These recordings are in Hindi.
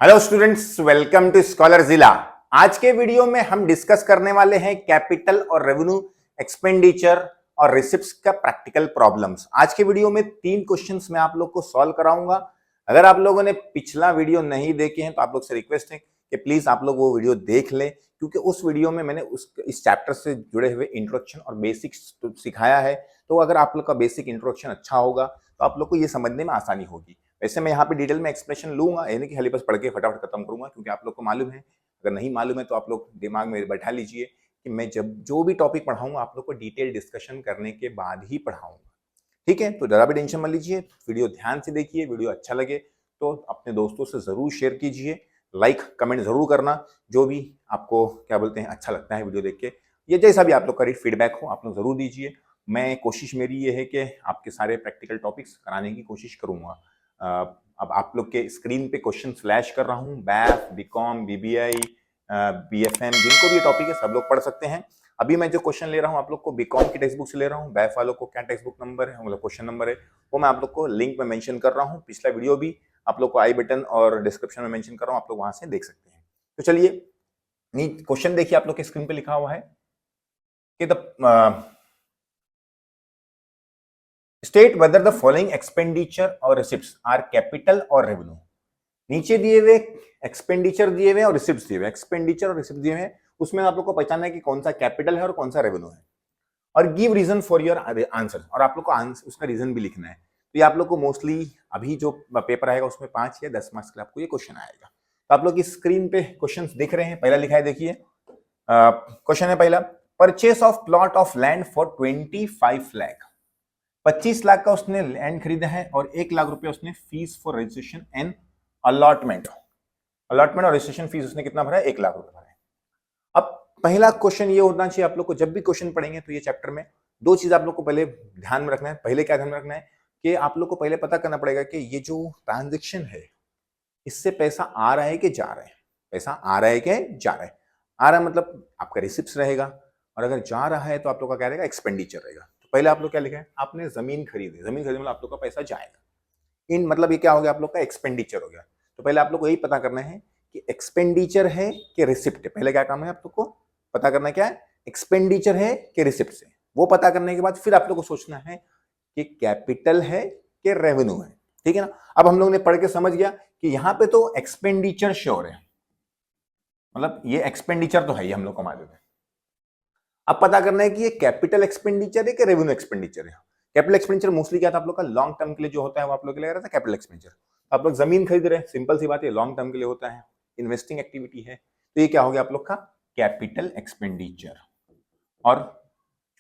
Hello students, welcome to scholar जिला। आज के वीडियो में हम डिस्कस करने वाले हैं कैपिटल और रेवेन्यू एक्सपेंडिचर और रिसिप्ट्स का प्रैक्टिकल प्रॉब्लम्स। आज के वीडियो में 3 क्वेश्चंस मैं आप लोग को सॉल्व कराऊंगा। अगर आप लोगों ने पिछला वीडियो नहीं देखे हैं तो आप लोग से रिक्वेस्ट है कि प्लीज आप लोग वो वीडियो देख लें, क्योंकि उस वीडियो में मैंने इस चैप्टर से जुड़े हुए इंट्रोडक्शन और बेसिक्स सिखाया है। तो अगर आप लोग का बेसिक इंट्रोडक्शन अच्छा होगा तो आप लोग को ये समझने में आसानी होगी। वैसे मैं यहाँ पे डिटेल में एक्सप्लेनेशन लूंगा, यानी कि खाली बस पढ़ के फटाफट खत्म करूंगा, क्योंकि आप लोग को मालूम है। अगर नहीं मालूम है तो आप लोग दिमाग में बैठा लीजिए कि मैं जब जो भी टॉपिक पढ़ाऊंगा आप लोग को डिटेल डिस्कशन करने के बाद ही पढ़ाऊंगा। ठीक है, तो जरा भी टेंशन मत लीजिए, वीडियो ध्यान से देखिए। वीडियो अच्छा लगे तो अपने दोस्तों से जरूर शेयर कीजिए, लाइक कमेंट जरूर करना, जो भी आपको क्या बोलते हैं अच्छा लगता है वीडियो देख के। ये जैसा भी आप लोग का फीडबैक हो आप लोग जरूर दीजिए। मैं कोशिश मेरी ये है कि आपके सारे प्रैक्टिकल टॉपिक्स कराने की कोशिश करूंगा। अब आप लोग के स्क्रीन पे क्वेश्चन फ्लैश कर रहा हूँ। बैफ, बीकॉम, बीबीआई, बीएफएम, जिनको भी ये टॉपिक है सब लोग पढ़ सकते हैं। अभी मैं जो क्वेश्चन ले रहा हूँ आप लोग को बीकॉम की टेक्स्ट बुक से ले रहा हूँ। बैफ वालों को क्या टेक्स्ट बुक नंबर है, मतलब क्वेश्चन नंबर है, वो मैं आप लोग को लिंक में मेंशन कर रहा हूँ। पिछला वीडियो भी आप लोग को आई बटन और डिस्क्रिप्शन में मेंशन कर रहा हूँ, आप लोग वहां से देख सकते हैं। तो चलिए क्वेश्चन देखिए, आप लोग के स्क्रीन पे लिखा हुआ है कि state whether the following expenditure और receipts are capital or revenue. नीचे दिए हुए एक्सपेंडिचर दिए हुए और रिसिप्ट्स दिए हुए, एक्सपेंडिचर और रिसिप्ट दिए हुए, उसमें आप लोग को पहचानना है कि कौन सा कैपिटल है और कौन सा रेवेन्यू है। और give reason for your answer, और आप लोग को आंसर उसका रीजन भी लिखना है। तो ये आप लोग को मोस्टली अभी जो पेपर आएगा उसमें 5 या 10 मार्क्स का आपको ये क्वेश्चन आएगा। तो आप लोग इस स्क्रीन पे क्वेश्चन देख रहे हैं, पहला लिखा है देखिए। क्वेश्चन है पहला, purchase of plot of land for 25 lakh. 25 lakh का उसने लैंड खरीदा है और 1 लाख रुपया उसने fees for registration and allotment और रजिस्ट्रेशन फीस उसने कितना भरा है, 1 लाख रुपया भरा है। अब पहला क्वेश्चन ये होना चाहिए आप लोग को, जब भी क्वेश्चन पढ़ेंगे तो ये चैप्टर में 2 चीज आप लोग को पहले ध्यान में रखना है। पहले क्या ध्यान में रखना है कि आप लोग को पहले पता करना पड़ेगा कि ये जो ट्रांजेक्शन है इससे पैसा आ रहा है कि जा रहा है। पैसा आ रहा है कि जा रहा है। आ रहा है मतलब आपका रिसिप्ट रहेगा, और अगर जा रहा है तो आप लोग का क्या रहेगा, एक्सपेंडिचर रहेगा। तो पहले आप लोग क्या लिखा है, आपने जमीन खरीदी, जमीन खरीदने मतलब आप लोग का पैसा जाएगा। इन मतलब ये क्या हो गया, आप लोग का एक्सपेंडिचर हो गया। तो पहले आप लोग को यही पता करना है कि एक्सपेंडिचर है कि रिसिप्ट है। पहले क्या काम है आप लोग को पता करना, क्या है, एक्सपेंडिचर है कि रिसिप्ट है। वो पता करने के बाद फिर आप लोग को सोचना है कि कैपिटल है कि रेवेन्यू है। ठीक है ना। अब हम लोग ने पढ़ के समझ गया कि यहां पे तो एक्सपेंडिचर श्योर है, मतलब ये एक्सपेंडिचर तो है, ये हम लोग को मालूम है। अब पता करना है कि ये कैपिटल एक्सपेंडिचर है कि रेवेन्यू एक्सपेंडिचर है। कैपिटल एक्सपेंडिचर मोस्टली क्या था आप लोग का, लॉन्ग टर्म के लिए जो होता है वो आप लोग के लिए रहता है कैपिटल एक्सपेंडिचर। आप लोग जमीन खरीद रहे हैं, सिंपल सी बात है, लॉन्ग टर्म के लिए होता है, इन्वेस्टिंग एक्टिविटी है। तो ये क्या हो गया आप लोग का कैपिटल एक्सपेंडिचर। और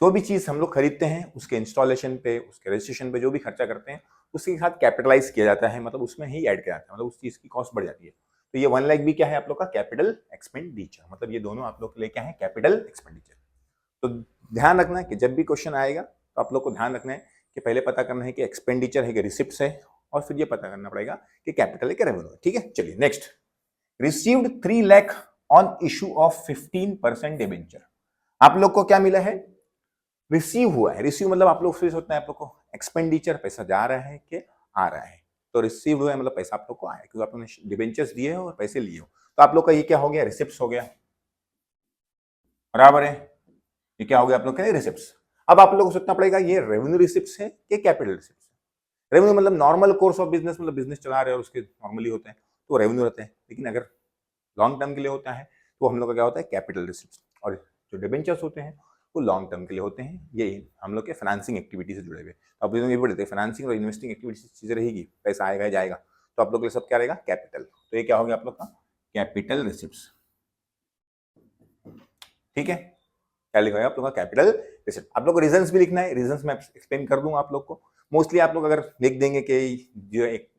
जो भी चीज हम लोग खरीदते हैं उसके इंस्टॉलेशन पे, उसके रजिस्ट्रेशन पे जो भी खर्चा करते हैं उसके साथ कैपिटलाइज किया जाता है, मतलब उसमें ही ऐड किया जाता है, मतलब उस चीज की कॉस्ट बढ़ जाती है। तो ये 1 लाख भी क्या है आप लोग का कैपिटल एक्सपेंडिचर, मतलब ये दोनों आप लोग के लिए क्या है, कैपिटल एक्सपेंडिचर। तो ध्यान रखना है कि जब भी क्वेश्चन आएगा तो आप लोग को ध्यान रखना है कि पहले पता करना है कि एक्सपेंडिचर है कि रिसिप्ट है, और फिर ये पता करना पड़ेगा कि कैपिटल है कि रेवेन्यू है। ठीक है, चलिए next. Received 3 lakh on issue of 15% debenture. आप लोग को क्या मिला है, रिसीव हुआ है। रिसीव मतलब आप लोग फिर सोचते हैं आप लोग को एक्सपेंडिचर पैसा जा रहा है कि आ रहा है। तो रिसीव हुआ है मतलब पैसा आप लोग को आया, क्योंकि आप लोगों ने डिबेंचर्स दिए हो और पैसे लिए हो। तो आप लोग का ये क्या हो गया, रिसिप्ट हो गया, बराबर है। ये क्या हो गया आप लोग के रिसिप्ट्स। अब आप लोग को सोचना पड़ेगा ये रेवेन्यू रिसिप्ट्स है कि कैपिटल रिसिप्ट्स है। रेवेन्यू मतलब नॉर्मल कोर्स ऑफ बिजनेस, मतलब बिजनेस चला रहे हैं और उसके नॉर्मली होते हैं तो रेवेन्यू रहते हैं। लेकिन अगर लॉन्ग टर्म के लिए होता है तो हम लोग का क्या होता है, कैपिटल रिसिप्ट्स। और जो डिबेंचर्स होते हैं वो लॉन्ग टर्म के लिए होते हैं, ये हम लोग के फाइनेंसिंग एक्टिविटी से जुड़े हुए। अब ये बोलते हैं फाइनेंसिंग और इन्वेस्टिंग एक्टिविटी चीजें रहेगी, पैसा आएगा जाएगा, तो आप लोग के लिए सब क्या रहेगा, कैपिटल। तो ये क्या हो गया आप लोग का कैपिटल रिसिप्ट्स। ठीक है, क्या लिखा है आप लोग का कैपिटल रिसिप्ट। आप लोग को रीजंस भी लिखना है, रीजंस मैं एक्सप्लेन कर दूंगा आप लोग को। मोस्टली आप लोग अगर लिख देंगे कि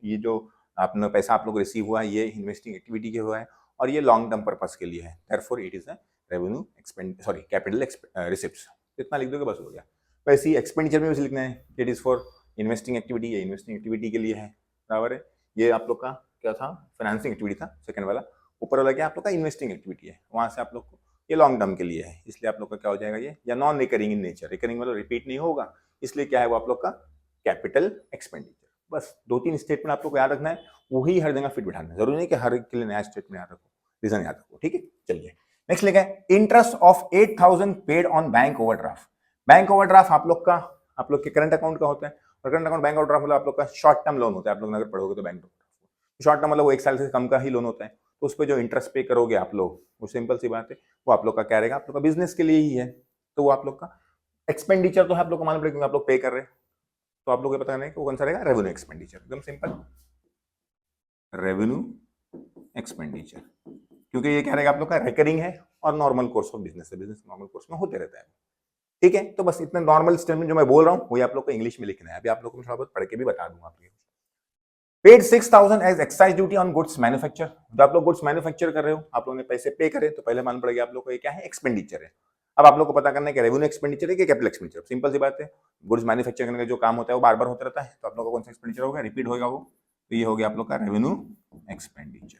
ये जो आपने पैसा आप लोग रिसीव हुआ है ये इन्वेस्टिंग एक्टिविटी के हुआ है और ये लॉन्ग टर्म पर्पस के लिए है, therefore it is a revenue expand sorry capital receipts. इतना लिख दोगे बस हो गया। वैसे ही एक्सपेंडिचर में वैसे लिखना है, it is for investing activity, ये इन्वेस्टिंग एक्टिविटी के लिए है, बराबर है। ये आप लोग का क्या था, फाइनेंसिंग एक्टिविटी था सेकंड वाला। ऊपर वाला क्या आप लोग का इन्वेस्टिंग एक्टिविटी है, वहां से आप लोग को ये लॉन्ग टर्म के लिए है, इसलिए आप लोग का क्या हो जाएगा ये, या non recurring in nature, recurring मतलब रिपीट नहीं होगा, इसलिए क्या है वो आप लोग का कैपिटल एक्सपेंडिचर। बस 2-3 स्टेटमेंट आप लोग को याद रखना है, वही हर जगह फिट बिठाना है, जरूरी नहीं कि हर एक के लिए नया स्टेटमेंट याद रखो, रीजन याद रखो, ठीक है। चलिए नेक्स्ट लिखा है interest of 8,000 paid on bank overdraft. Bank overdraft आप लोग के करंट अकाउंट का होता है, और करंट अकाउंट बैंक ओवरड्राफ्ट मतलब आप लोग का शॉर्ट टर्म लोन होता है। आप लोग अगर पढ़ोगे तो बैंक शॉर्ट टर्म मतलब वो 1 साल से कम का ही लोन होता है, तो उस पर जो इंटरेस्ट पे करोगे आप लोग, वो सिंपल सी बात है, वो आप लोग का क्या रहेगा, आप लोग का बिजनेस के लिए ही है, तो वो आप लोग का एक्सपेंडिचर तो है, आप लोग को मालूम पड़ेगा आप लोग पे कर रहे हैं, तो आप लोग को पता नहीं कि वो कौन सा रहेगा, रेवेन्यू एक्सपेंडिचर, एकदम सिंपल, रेवेन्यू एक्सपेंडिचर, क्योंकि ये क्या रहेगा आप लोग का रिकरिंग है और नॉर्मल कोर्स ऑफ बिजनेस है, बिजनेस नॉर्मल कोर्स में होते रहता है, ठीक है। तो बस इतना नॉर्मल स्टेटमेंट जो मैं बोल रहा हूँ वही आप लोग को इंग्लिश में लिखना है, अभी आप लोग को थोड़ा बहुत पढ़ के भी बता दूंगा आपको। Paid 6,000 as excise duty on goods manufacture, जब आप लोग गुड्स मैन्युफैक्चर कर रहे हो, आप लोगों ने पैसे पे करे, तो पहले मालूम पड़ेगा आप लोग को ये क्या है, एक्सपेंडिचर है। अब आप लोग को पता करना है कि रेवेन्यू एक्सपेंडिचर है कि कैपिटल एक्सपेंडिचर, सिंपल सी बात है, गुड्स मैन्युफैक्चर करने का जो काम होता है वो बार बार होता रहता है, तो आप लोग का कौन सा एक्सपेंडिचर होगा, रिपीट होगा वो, तो ये हो गया आप लोग का रेवेन्यू एक्सपेंडिचर।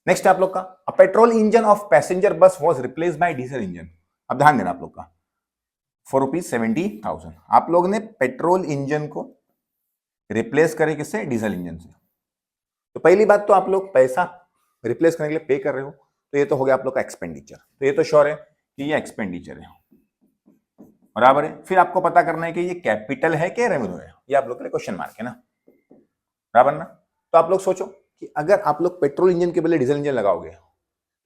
नेक्स्ट आप लोग का पेट्रोल इंजन ऑफ पैसेंजर बस was replace by diesel engine. अब ध्यान देना आप लोग का फॉर ₹70,000 आप लोग ने पेट्रोल इंजन को रिप्लेस करे किससे, डीजल इंजन से। तो पहली बात तो आप लोग पैसा रिप्लेस करने के लिए पे कर रहे हो, तो ये तो हो गया आप लोग का एक्सपेंडिचर, तो ये तो श्योर है कि ये एक्सपेंडिचर है, बराबर है। फिर आपको पता करना है कि ये कैपिटल है कि रेवेन्यू है, ये आप लोग के लिए क्वेश्चन मार्क है ना, बराबर ना। तो आप लोग सोचो कि अगर आप लोग पेट्रोल इंजन के बदले डीजल इंजन लगाओगे,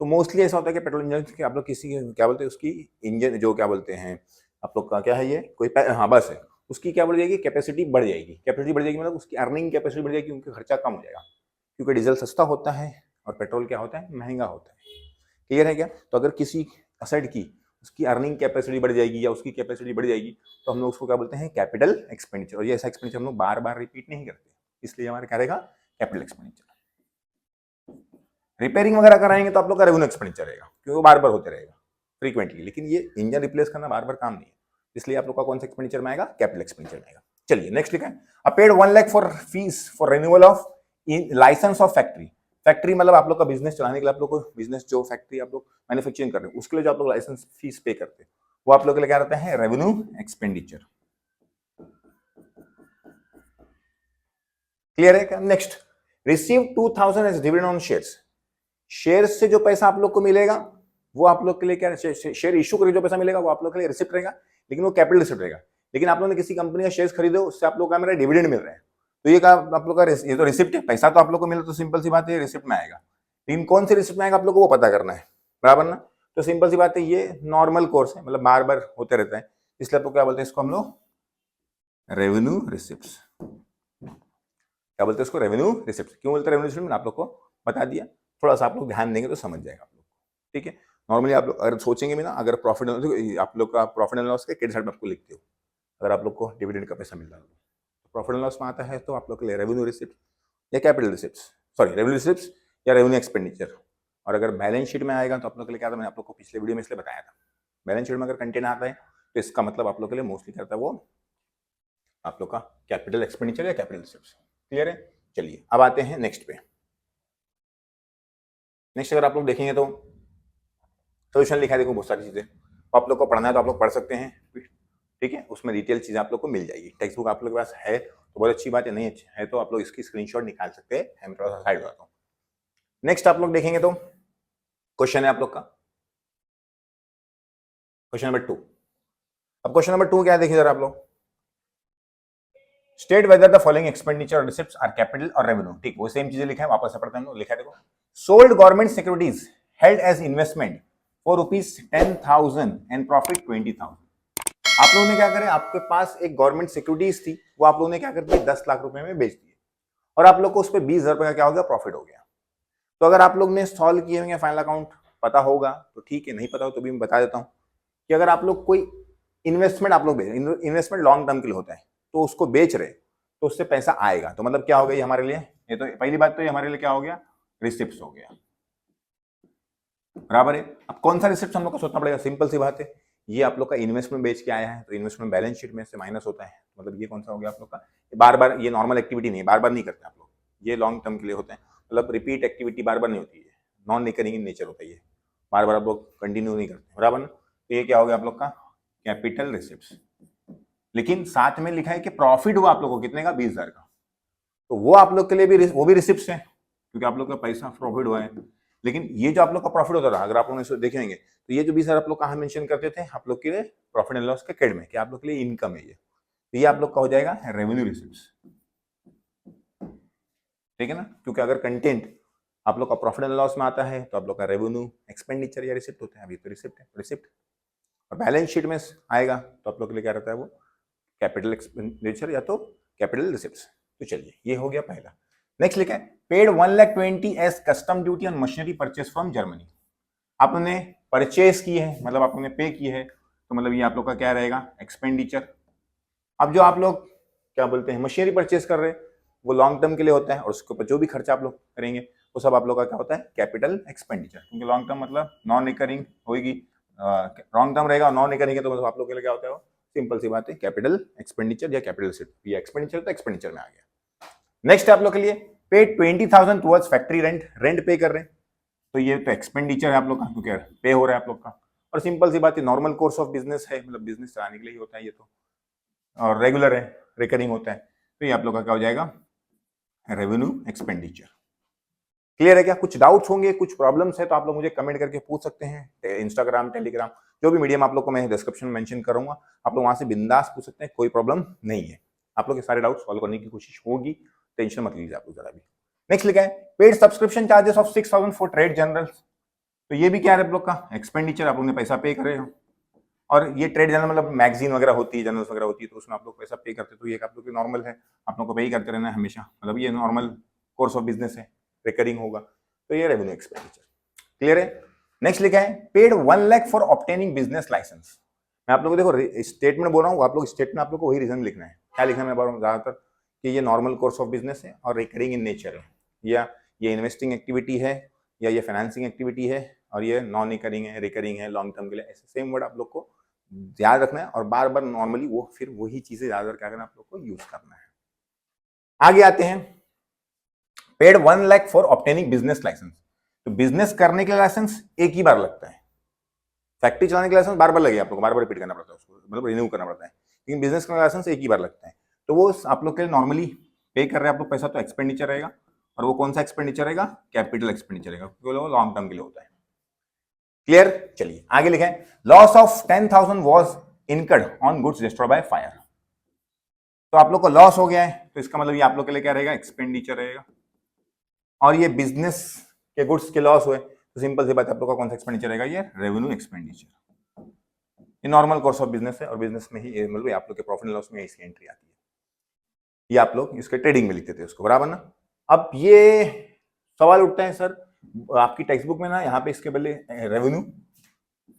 तो मोस्टली ऐसा होता है कि पेट्रोल इंजन के आप लोग किसी क्या बोलते हैं उसकी इंजन जो क्या बोलते हैं आप लोग का क्या है, ये कोई हाँ बस है, उसकी क्या बढ़ जाएगी, कैपेसिटी बढ़ जाएगी, कैपेसिटी बढ़ जाएगी मतलब उसकी अर्निंग कैपेसिटी बढ़ जाएगी, उनका खर्चा कम हो जाएगा, क्योंकि डीजल सस्ता होता है और पेट्रोल क्या होता है, महंगा होता है, क्लियर है क्या। तो अगर किसी असेट की उसकी अर्निंग कैपेसिटी बढ़ जाएगी या उसकी कैपेसिटी बढ़ जाएगी, तो हम लोग उसको क्या बोलते हैं, कैपिटल एक्सपेंडिचर, और ये ऐसा एक्सपेंडिचर हम लोग बार बार रिपीट नहीं करते, इसलिए हमारे क्या रहेगा, कैपिटल एक्सपेंडिचर। रिपेयरिंग वगैरह कराएंगे तो आप लोग का रेवेन्यू एक्सपेंडिचर रहेगा, क्योंकि वो बार बार होते रहेगा फ्रीक्वेंटली, लेकिन ये इंजन रिप्लेस करना बार बार काम नहीं है, इसलिए आप लोग का कौन सा एक्सपेंडिचर में आएगा, कैपिटल एक्सपेंडिचर में आएगा। चलिए नेक्स्ट लिखा है a paid 1 lakh for fees for renewal of licence of factory. Factory मतलब आप लोग का बिजनेस चलाने के लिए, आप लोग को बिजनेस जो फैक्ट्री आप लोग मैन्युफैक्चरिंग कर रहे हो उसके लिए जो आप लोग लाइसेंस फीस पे करते हैं, वो आप लोग के लिए क्या रहता है, रेवेन्यू एक्सपेंडिचर, क्लियर है क्या। Next receive 2,000 as dividend on shares, shares से जो पैसा आप लोग को मिलेगा वो आप लोग के लिए क्या, शेयर इशू करके जो पैसा मिलेगा वो आप लोग के लिए रिसिप्ट रहेगा, लेकिन वो कैपिटल रिसिप्ट रहेगा। लेकिन आप लोगों ने किसी कंपनी का शेयर्स खरीदे, उससे आप लोग का मेरा डिविडेंड मिल रहा है, तो ये का आप लोग का ये तो रिसिप्ट है, पैसा तो आप लोग को मिला, तो सिंपल सी बात है रिसिप्ट में आएगा, लेकिन कौन सी रिसिप्ट में आएगा आप लोग को वो पता करना है, बराबर ना। तो सिंपल सी बात है, ये नॉर्मल कोर्स है, मतलब बार बार होते रहता है, इसलिए आप लोग क्या बोलते हैं इसको, हम लोग रेवेन्यू रिसिप्ट, क्या बोलते हैं इसको, रेवेन्यू रिसिप्ट। क्यों बोलते हैं रेवेन्यू रिसिप्ट, आप लोग को बता दिया, थोड़ा सा आप लोग ध्यान देंगे तो समझ जाएगा आप लोग, ठीक है। नॉर्मली आप लोग अगर सोचेंगे भी ना, अगर प्रॉफिट आप लोग का प्रॉफिट एंड लॉस के क्रेडिट साइड में आपको लिखते हो, अगर आप लोग को डिविडेंड का पैसा मिल रहा है तो प्रॉफिट एंड लॉस में आता है, तो आप लोग के लिए रेवेन्यू रिसिप्ट या capital receipt, sorry revenue receipt या रेवेन्यू एक्सपेंडिचर। और अगर बैलेंस शीट में आएगा तो आप लोग के लिए क्या था, मैंने आप लोग को पिछले वीडियो में इसलिए बताया था, बैलेंस शीट में अगर कंटेंट आता है तो इसका मतलब आप लोग के लिए मोस्टली करता है वो आप लोग का कैपिटल एक्सपेंडिचर या कैपिटल रिसिप्ट, क्लियर है। चलिए अब आते हैं नेक्स्ट पे। नेक्स्ट अगर आप लोग देखेंगे तो सोल्यूशन लिखा है, देखो बहुत सारी चीजें, तो आप लोग को पढ़ना है तो आप लोग पढ़ सकते हैं, ठीक है, उसमें डिटेल चीजें आप लोग को मिल जाएगी। टेक्स्ट बुक आप लोग के पास है तो बहुत अच्छी बात है, नहीं है तो आप लोग इसकी स्क्रीनशॉट निकाल सकते हैं, मैं थोड़ा सा साइड जाता हूँ। नेक्स्ट आप लोग देखेंगे तो क्वेश्चन है आप लोग का क्वेश्चन नंबर 2। अब क्वेश्चन नंबर 2 क्या है, देखिए जरा आप लोग, state whether the following expenditure और receipts are capital or revenue, ठीक वो सेम चीजें लिखा है, वापस से पढ़ते हैं, लिखा है देखो, sold government securities held as investment for ₹10,000 and profit 20,000। आप लोगों ने क्या करे, आपके पास एक गवर्नमेंट सिक्योरिटीज थी, वो आप लोगों ने क्या कर दी, 10 लाख रुपए में बेच दिए, और आप लोग को उस पर 20,000 रुपए का क्या हो गया, प्रॉफिट हो गया। तो अगर आप लोग ने सॉल्व किए होंगे फाइनल अकाउंट, पता होगा तो ठीक है, नहीं पता हो तो भी मैं बता देता हूं कि अगर आप लोग कोई इन्वेस्टमेंट आप लोग इन्वेस्टमेंट लॉन्ग टर्म के लिए होता है, तो उसको बेच रहे तो उससे पैसा आएगा, तो मतलब क्या हो गया हमारे लिए, ये तो पहली बात तो ये हमारे लिए क्या हो गया, रिसिप्ट हो गया, बराबर है। अब कौन सा रिसिप्ट हम लोग को सोचना पड़ेगा, सिंपल सी बात है, ये आप लोग का इन्वेस्टमेंट बेच के आया है, तो इन्वेस्टमेंट बैलेंस शीट में से माइनस होता है, मतलब ये कौन सा हो गया आप लोग का, बार बार ये नॉर्मल एक्टिविटी नहीं है, बार बार नहीं करते आप लोग, ये लॉन्ग टर्म के लिए होते हैं, मतलब रिपीट एक्टिविटी बार बार नहीं होती है, नॉन रिकरिंग इन नेचर होता है, ये बार बार आप लोग कंटिन्यू नहीं करते, बराबर ना। तो ये क्या हो गया आप लोग का कैपिटल रिसिप्ट, लेकिन साथ में लिखा है कि प्रॉफिट हुआ आप लोग को कितने का, 20,000 का, तो वो आप लोग के लिए भी वो भी रिसिप्ट है, क्योंकि आप लोग का पैसा प्रॉफिट हुआ है। लेकिन ये जो आप लोग का प्रॉफिट होता था, अगर आप लोग देखेंगे तो ये जो 20,000 आप लोग कहाँ मेंशन करते थे, आप लोग के लिए प्रॉफिट एंड लॉस के कैड में, कि आप लोग के लिए इनकम है ये, तो ये आप लोग का हो जाएगा रेवेन्यू रिसिप्ट, ठीक है ना, क्योंकि अगर कंटेंट आप लोग का प्रॉफिट एंड लॉस में आता है तो आप लोग का रेवेन्यू एक्सपेंडिचर या रिसिप्ट होता है। अभी तो रिसिप्ट है, रिसिप्ट, और बैलेंस शीट में आएगा तो आप लोग के लिए क्या रहता है, वो कैपिटल एक्सपेंडिचर या तो कैपिटल रिसिप्ट्स। तो चलिए ये हो गया पहला। नेक्स्ट लिखा है paid 1,20,000 as custom duty on machinery purchase from Germany. आपने परचेस की है, मतलब आपने पे की है, तो मतलब ये आप लोग का क्या रहेगा, एक्सपेंडिचर। अब जो आप लोग क्या बोलते हैं मशीनरी परचेस कर रहे हैं, वो लॉन्ग टर्म के लिए होता है, और उसके ऊपर जो भी खर्चा आप लोग करेंगे वो सब आप लोग का क्या होता है, कैपिटल एक्सपेंडिचर, क्योंकि लॉन्ग टर्म मतलब नॉन रिकरिंग होगी, लॉन्ग टर्म रहेगा, नॉन रिकरिंग है तो मतलब आप लोग के लिए क्या होता है, सिंपल सी बात है, कैपिटल एक्सपेंडिचर या कैपिटल रिसिप्ट। ये एक्सपेंडिचर तो एक्सपेंडिचर में आ गया। नेक्स्ट आप लोग के लिए paid 20,000 towards factory rent, rent पे कर रहे हैं, तो ये तो एक्सपेंडिचर है आप लोग का, क्योंकि पे हो रहा है आप लोग का, और सिंपल सी बात है नॉर्मल कोर्स ऑफ बिजनेस है, मतलब बिजनेस चलाने के लिए ही होता है ये तो, और रेगुलर है, रिकरिंग होता है, तो ये आप लोग का क्या हो जाएगा, रेवेन्यू एक्सपेंडिचर। क्लियर है क्या? कुछ डाउट्स होंगे, कुछ प्रॉब्लम्स है तो आप लोग मुझे कमेंट करके पूछ सकते हैं, इंस्टाग्राम, टेलीग्राम, जो भी मीडियम आप लोग को मैं डिस्क्रिप्शन में मेंशन करूंगा, आप लोग वहां से बिंदास पूछ सकते हैं, कोई प्रॉब्लम नहीं है। आप लोग के सारे डाउट सॉल्व करने की कोशिश होगी, टेंशन मत लीजिए आप लोग जरा भी। नेक्स्ट लिखा है paid subscription charges of 6,000 for trade journals, तो ये भी क्या है आप लोग का एक्सपेंडिचर, आप लोग ने पैसा पे कर रहे हो, और ये ट्रेड जर्नल मतलब मैगजीन वगैरह होती है, जर्नल्स वगैरह होती है, तो उसमें आप लोग पैसा पे करते हैं, तो ये आप लोग की नॉर्मल है, आप लोग को पे ही करते रहना है हमेशा, मतलब ये नॉर्मल कोर्स ऑफ बिजनेस है, रिकरिंग होगा, तो ये रेवेन्यू एक्सपेंडिचर। क्लियर है? नेक्स्ट लिखा है paid 1 lakh for obtaining business licence. मैं आप लोगों को देखो स्टेटमेंट बोल रहा हूँ, आप लोग स्टेटमेंट आप लोग को वही रीजन लिखना है, क्या लिखना है मैं बोल रहा हूँ ज्यादातर, कि ये नॉर्मल कोर्स ऑफ बिजनेस है और रिकरिंग इन नेचर है, या ये इन्वेस्टिंग एक्टिविटी है, या ये फाइनेंसिंग एक्टिविटी है, और ये नॉन रिकरिंग है, रिकरिंग है लॉन्ग टर्म के लिए, ऐसे सेम वर्ड आप लोग को याद रखना है, और बार बार नॉर्मली वो फिर वही चीजें ज्यादातर क्या करना है आप लोग को यूज करना है। आगे आते हैं paid 1 lakh for obtaining business licence, तो बिजनेस करने के लिए लाइसेंस एक ही बार लगता है, फैक्ट्री चलाने के लाइसेंस बार बार लगे, आप लोग को बार बार रिपीट करना पड़ता है उसको, मतलब रिन्यू करना पड़ता है, लेकिन बिजनेस का लाइसेंस एक ही बार लगता है, तो वो आप लोग के लिए नॉर्मली पे कर रहे हैं आप लोग पैसा, तो एक्सपेंडिचर रहेगा, और वो कौन सा एक्सपेंडिचर रहेगा, कैपिटल एक्सपेंडिचर रहेगा, क्योंकि वो लॉन्ग टर्म के लिए होता है। क्लियर? चलिए आगे लिखें loss of 10,000 was incurred on goods destroyed by fire, तो आप लोग को लॉस हो गया है, तो इसका मतलब ये आप लोग के लिए क्या रहेगा, एक्सपेंडिचर रहेगा, और ये बिजनेस के गुड्स के लॉस हुए, तो सिंपल सी बात आप लोग का कौन सा एक्सपेंडिचर रहेगा, ये रेवेन्यू एक्सपेंडिचर। ये नॉर्मल कोर्स ऑफ बिजनेस है, और बिजनेस में ही मतलब आप लोग के प्रॉफिट एंड लॉस में इसकी एंट्री आती है, ये आप लोग इसके ट्रेडिंग में लिखते थे उसको, बराबर ना। अब ये सवाल उठता है सर आपकी टेक्स्ट बुक में ना, यहाँ पे इसके बदले रेवेन्यू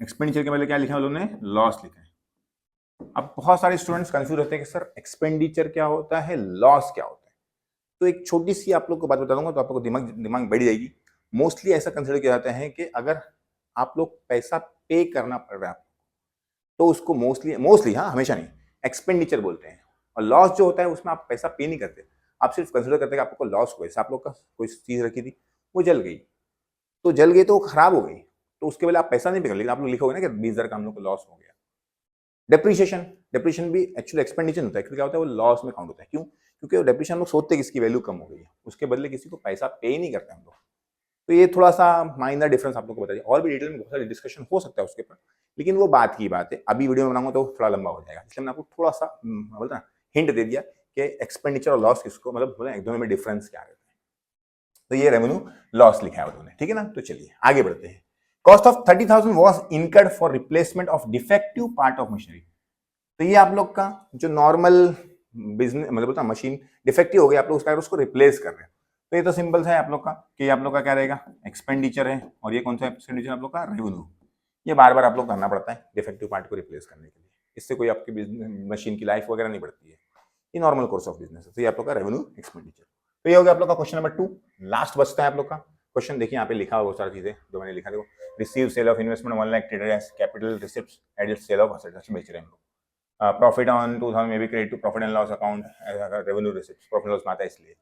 एक्सपेंडिचर के बदले क्या लिखा है उन्होंने, लॉस लिखा है। अब बहुत सारे स्टूडेंट्स कंफ्यूज होते हैं कि सर एक्सपेंडिचर क्या होता है, लॉस क्या होता है, तो एक छोटी सी आप लोग को बात बता दूंगा, तो आप लोग को दिमाग बढ़ जाएगी। मोस्टली ऐसा कंसिडर किया जाता है कि अगर आप लोग पैसा पे करना पड़ रहा है तो उसको मोस्टली हाँ हमेशा नहीं, एक्सपेंडिचर बोलते हैं, और लॉस जो होता है उसमें आप पैसा पे नहीं करते, आप सिर्फ कंसिडर करते हैं कि आपको लॉस हुआ, जैसे आप लोग का कोई चीज रखी थी वो जल गई, तो जल गई तो वो खराब हो गई, तो उसके बाद आप पैसा नहीं पे कर, लेकिन आप लोग लिखोगे ना कि 20,000 का हम लोग को लॉस हो गया। डेप्रीशिएशन भी एक्चुअली एक्सपेंडिचर होता है, क्या होता है वो लॉस में काउंट होता है, क्यों? क्योंकि वो डेप्रीशिएशन लोग सोचते हैं कि इसकी वैल्यू कम हो गई है, उसके बदले किसी को पैसा पे ही नहीं करते हम लोग, तो ये थोड़ा सा माइनर डिफरेंस आप लोग को बताइए, और भी डिटेल में बहुत सारी डिस्कशन हो सकता है उसके ऊपर, लेकिन वो बात की बात है, अभी वीडियो में बनाऊंगा तो थोड़ा लंबा हो जाएगा, इसलिए मैंने आपको थोड़ा सा बोलता ना हिंट दे दिया कि एक्सपेंडिचर और लॉस किसको मतलब बोले एक दोनों में डिफरेंस क्या रहता है, तो ये रेवेन्यू लॉस लिखा है उन्होंने, ठीक है ना। तो चलिए आगे बढ़ते हैं। Cost of 30,000 was incurred for replacement of defective part of machinery, तो ये आप लोग का जो नॉर्मल बिजनेस मतलब बोलता मशीन डिफेक्टिव हो गई, आप लोग उसको रिप्लेस कर रहे हैं, तो ये तो सिंपल सा है आप लोग का, कि आप लोग का क्या रहेगा, एक्सपेंडिचर है, और ये कौन सा एक्सपेंडिचर आप लोग का, रेवेन्यू। ये बार बार आप लोग करना पड़ता है डिफेक्टिव पार्ट को रिप्लेस करने के लिए, इससे कोई आपकी मशीन की लाइफ वगैरह नहीं बढ़ती है, ये नॉर्मल कोर्स ऑफ बिजनेस है, तो ये आप लोग का रेवेन्यू एक्सपेंडिचर। तो ये हो गया आप लोग का क्वेश्चन नंबर 2। लास्ट बचता है आप लोग का क्वेश्चन, देखिए यहाँ पे लिखा हुआ बहुत सारी चीजें जो मैंने लिखा, देखो receive sale of investment 1 lakh treated as capital receipts added sale of assets, बेच रहे हैं हम लोग, प्रॉफिट ऑन 2000 में भी credit to profit and loss account, revenue receipt profit loss में आता है, इसलिए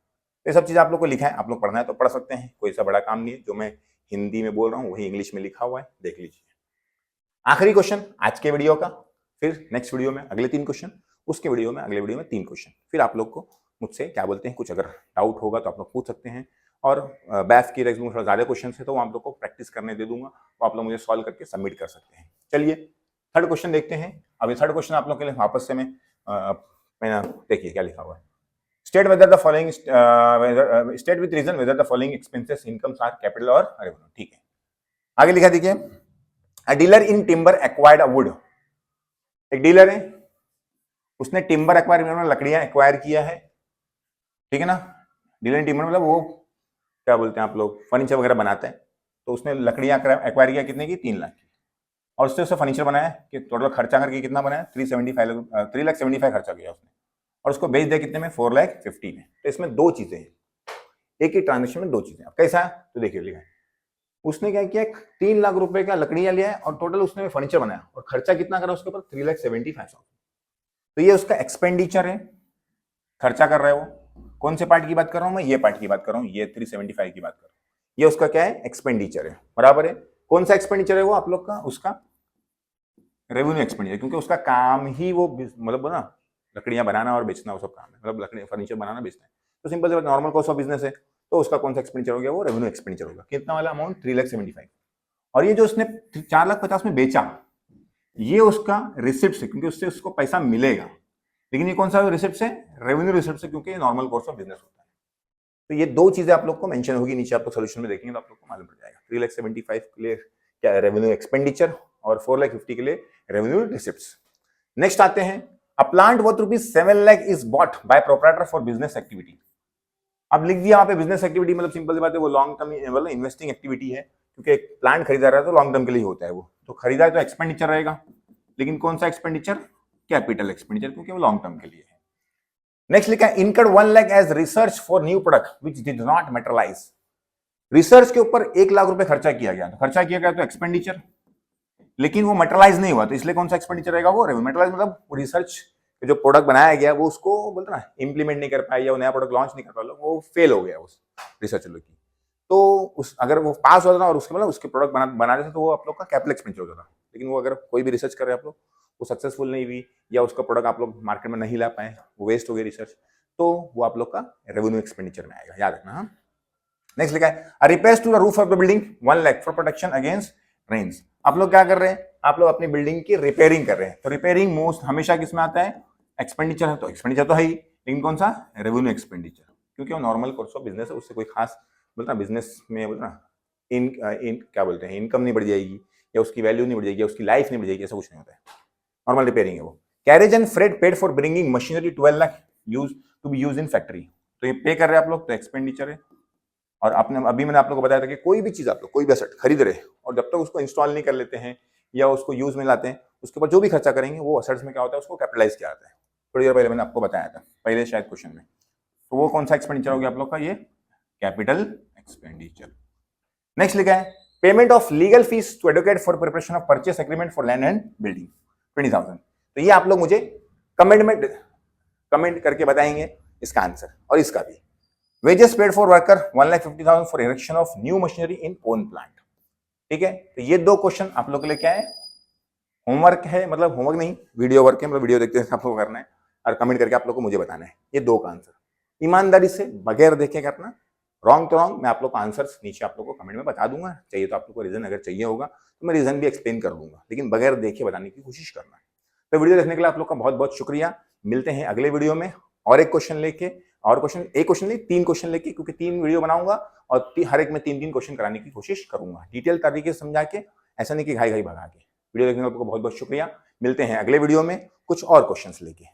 ये सब चीज़ आप लोग को लिखा है, आप लोग पढ़ना है तो पढ़ सकते हैं, कोई सा बड़ा काम नहीं है, जो मैं हिंदी में बोल रहा हूँ वही इंग्लिश में लिखा हुआ है, देख लीजिए। आखिरी क्वेश्चन आज के वीडियो का, फिर नेक्स्ट वीडियो में अगले 3 क्वेश्चन, उसके वीडियो में, अगले वीडियो में 3 क्वेश्चन। फिर आप लोग को मुझसे क्या बोलते हैं, कुछ अगर डाउट होगा तो आप लोग पूछ सकते हैं, और बैफ की रेक्स में थोड़ा ज़्यादा क्वेश्चन है तो वो आप लोग को प्रैक्टिस करने दे दूंगा, वो आप लोग मुझे सॉल्व करके सबमिट कर सकते हैं। चलिए थर्ड क्वेश्चन देखते हैं। अभी थर्ड क्वेश्चन आप लोग के लिए वापस से मैं देखिए क्या लिखा हुआ है। State whether the following state with reason whether the following expenses incomes are capital or revenue. ठीक है, आगे लिखा देखिए, a dealer in timber acquired a wood. एक डीलर है, उसने टिम्बर एक्वायर, लकड़ियां एक्वायर किया है, ठीक है ना। डीलर इन टिम्बर मतलब वो क्या बोलते हैं आप लोग, फर्नीचर वगैरह बनाते हैं, तो उसने लकड़ियां एक्वायर किया कितने की, 3 लाख की, और उससे फर्नीचर बनाया कि टोटल खर्चा करके कितना बनाया, 3,75,000 खर्चा किया उसने, और उसको बेच दिया कितने में, 4,50,000 में। तो इसमें 2 चीजें हैं, एक ही ट्रांजेक्शन में 2 चीजें। अब कैसा है तो देखिए लिखा है, उसने क्या किया, 3 लाख रुपए का लकड़ियां लिया है और टोटल उसने फर्नीचर बनाया, और खर्चा कितना करा उसके ऊपर, 3,75,000। तो ये उसका एक्सपेंडिचर है, खर्चा कर रहा है वो। कौन से पार्ट की बात कर रहा हूं मैं, ये पार्ट की बात कर रहा हूं, ये 375 की बात कर रहा हूं। ये उसका क्या है, एक्सपेंडिचर है, बराबर है। कौन सा एक्सपेंडिचर है वो आप लोग का, उसका रेवेन्यू एक्सपेंडिचर, क्योंकि उसका काम ही वो मतलब ना लकड़ियां बनाना और बेचना, वो सब काम है, मतलब लकड़ी फर्नीचर बनाना बेचना है। तो सिंपल से नॉर्मल कॉस्ट ऑफ बिजनेस है, तो उसका कौन सा एक्सपेंडिचर हो गया, वो रेवेन्यू एक्सपेंडिचर होगा। कितना वाला अमाउंट, 3,75,000। और ये जो उसने 4,50,000 में बेचा, ये उसका रिसिप्ट है, क्योंकि उससे उसको पैसा मिलेगा। लेकिन ये कौन सा रिसिप्ट है, रेवेन्यू रिसिप्ट है, क्योंकि ये नॉर्मल कोर्स ऑफ बिजनेस होता है। तो ये 2 चीजें आप लोग को मेंशन होगी नीचे, आप लोग सोल्यूशन में देखेंगे तो आप लोग को मालूम पड़ जाएगा। 3,75,000 के लिए क्या है, रेवेन्यू एक्सपेंडिचर, और 4,50,000 के लिए रेवेन्यू रिसिप्ट्स। नेक्स्ट आते हैं, a plant worth ₹7 lakh is bought by proprietor for business activity. अब लिख दिया वहां पे बिजनेस एक्टिविटी, मतलब सिंपल सी बात है, वो लॉन्ग टर्म मतलब इन्वेस्टिंग एक्टिविटी है, क्योंकि एक प्लांट खरीदा रहा है तो लॉन्ग टर्म के लिए होता है वो, तो खरीदा है तो एक्सपेंडिचर रहेगा। लेकिन कौन सा एक्सपेंडिचर, कैपिटल एक्सपेंडिचर, क्योंकि वो लॉन्ग टर्म के लिए है। नेक्स्ट लिखा है, इनकर्ड 1 लाख as research for new product which did not materialise. Research के ऊपर 1 लाख रुपए खर्चा किया गया, तो खर्चा किया गया तो एक्सपेंडिचर, लेकिन वो मटेरियलाइज नहीं हुआ, तो इसलिए कौन सा एक्सपेंडिचर रहेगा, वो रेवेन्यू। मटेरियलाइज मतलब रिसर्च जो प्रोडक्ट बनाया गया वो उसको बोलते ना इंप्लीमेंट नहीं कर पाया, या वो नया प्रोडक्ट लॉन्च नहीं कर पाया, वो फेल हो गया उस रिसर्च की। तो उस अगर वो पास होता ना और उसके मतलब उसके प्रोडक्ट बना देते तो वो आप लोग का कैपिटल एक्सपेंडिचर होता था। लेकिन वो अगर कोई भी रिसर्च कर रहे हैं आप लोग, वो सक्सेसफुल नहीं हुई, या उसका प्रोडक्ट आप लोग मार्केट में नहीं ला पाए, वो वेस्ट हो गई रिसर्च, तो वो आप लोग का रेवेन्यू एक्सपेंडिचर में आएगा, याद रखना। हाँ, नेक्स्ट लिखा है, repairs to the roof of the building 1 lakh for protection against rains. आप लोग क्या कर रहे हैं, आप लोग अपनी बिल्डिंग की रिपेयरिंग कर रहे हैं, तो रिपेयरिंग मोस्ट हमेशा किसमें आता है, एक्सपेंडिचर है, तो एक्सपेंडिचर तो है ही, लेकिन कौन सा, रेवेन्यू एक्सपेंडिचर, क्योंकि वो नॉर्मल कोर्स ऑफ बिजनेस है, उससे कोई खास बोलता बिजनेस में बोलता इन क्या बोलते हैं, इनकम नहीं बढ़ जाएगी, या उसकी वैल्यू नहीं बढ़ जाएगी, या उसकी लाइफ नहीं बढ़ जाएगी, ऐसा कुछ नहीं होता है। नॉर्मल रिपेयरिंग है वो। Carriage and freight paid for bringing machinery 12 lakh use to be use in factory, तो ये पे कर रहे हैं आप लोग, तो एक्सपेंडिचर है। और आपने अभी मैंने आप लोग को बताया था कि कोई भी चीज आप लोग कोई भी एसेट खरीद रहे और जब तक उसको इंस्टॉल नहीं कर लेते हैं या उसको यूज में लाते हैं, उसके बाद जो भी खर्चा करेंगे वो एसेट्स में क्या होता है, उसको कैपिटलाइज किया जाता है। थोड़ी देर पहले मैंने आपको बताया था, पहले शायद क्वेश्चन में। तो वो कौन सा एक्सपेंडिचर हो गया आप लोग का, ये कैपिटल एक्सपेंडिचर। नेक्स्ट लिखा है, payment of legal fees to advocate for preparation of purchase agreement for land and building 20,000। तो ये आप लोग मुझे कमेंट करके बताएंगे इसका आंसर, और इसका भी। Wages paid for worker 1,50,000 for erection of new machinery in own plant. ठीक है, तो ये 2 क्वेश्चन आप लोग के लिए क्या है, होमवर्क है, मतलब होमवर्क नहीं, वीडियो वर्क है, मतलब वीडियो देखते हैं आप लोग करना है, और कमेंट करके आप लोग को मुझे बताना है ये 2 का आंसर। ईमानदारी से बगैर देखे करना, रॉन्ग तो रॉन्ग, मैं आप लोग को आंसर्स नीचे आप लोग को कमेंट में बता दूंगा, चाहिए तो आप लोग को रीजन अगर चाहिए होगा तो मैं रीजन भी एक्सप्लेन कर दूंगा, लेकिन बगैर देखे बताने की कोशिश करना है। तो वीडियो देखने के लिए आप लोग का बहुत बहुत शुक्रिया। मिलते हैं अगले वीडियो में और एक क्वेश्चन लेके, और एक क्वेश्चन नहीं 3 क्वेश्चन लेके, क्योंकि 3 वीडियो बनाऊंगा और हर एक में 3-3 क्वेश्चन कराने की कोशिश करूंगा, डिटेल तरीके से समझा के, ऐसा नहीं कि घाई घाई भगा के। वीडियो देखने के लिए आपको बहुत बहुत शुक्रिया। मिलते हैं अगले वीडियो में कुछ और क्वेश्चंस लेके।